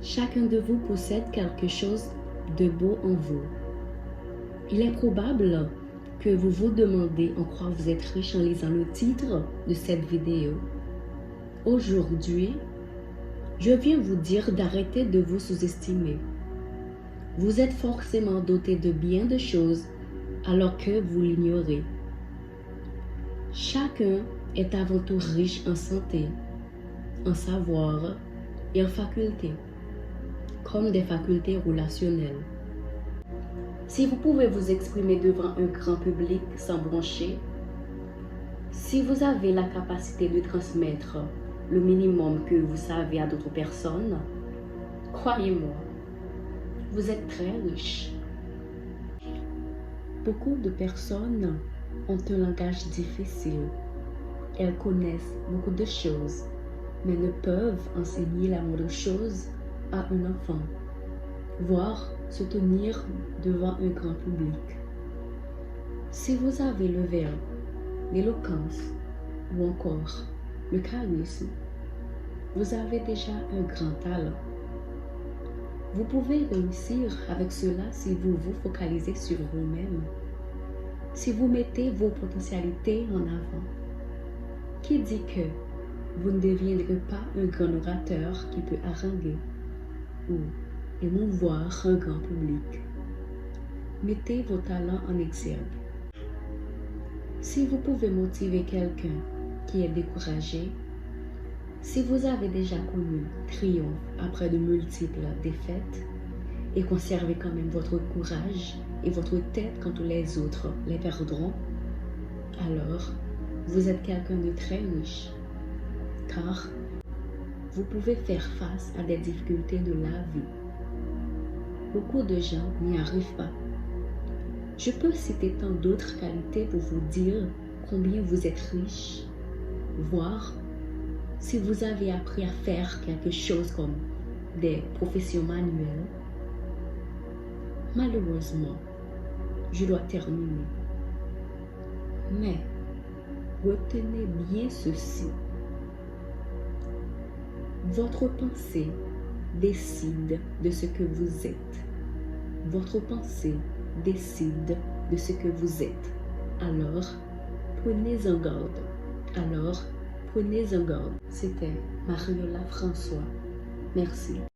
Chacun de vous possède quelque chose de beau en vous. Il est probable que vous vous demandez en quoi vous êtes riche en lisant le titre de cette vidéo. Aujourd'hui, je viens vous dire d'arrêter de vous sous-estimer. Vous êtes forcément doté de bien de choses alors que vous l'ignorez. Chacun est avant tout riche en santé, en savoir et en facultés, comme des facultés relationnelles. Si vous pouvez vous exprimer devant un grand public sans broncher, si vous avez la capacité de transmettre le minimum que vous savez à d'autres personnes, croyez-moi, vous êtes très riche. Beaucoup de personnes ont un langage difficile. Elles connaissent beaucoup de choses, mais ne peuvent enseigner la moindre chose à un enfant, voire se tenir devant un grand public. Si vous avez le verbe, l'éloquence ou encore le charisme, vous avez déjà un grand talent. Vous pouvez réussir avec cela si vous vous focalisez sur vous-même, si vous mettez vos potentialités en avant. Qui dit que vous ne deviendrez pas un grand orateur qui peut haranguer ou émouvoir un grand public? Mettez vos talents en exergue. Si vous pouvez motiver quelqu'un qui est découragé, si vous avez déjà connu triomphe après de multiples défaites et conservez quand même votre courage et votre tête quand tous les autres les perdront, alors vous êtes quelqu'un de très riche, car vous pouvez faire face à des difficultés de la vie. Beaucoup de gens n'y arrivent pas. Je peux citer tant d'autres qualités pour vous dire combien vous êtes riche, voire si vous avez appris à faire quelque chose comme des professions manuelles. Malheureusement, je dois terminer. Mais retenez bien ceci. Votre pensée décide de ce que vous êtes. Votre pensée décide de ce que vous êtes. Alors, prenez-en garde. C'était Mariola François. Merci.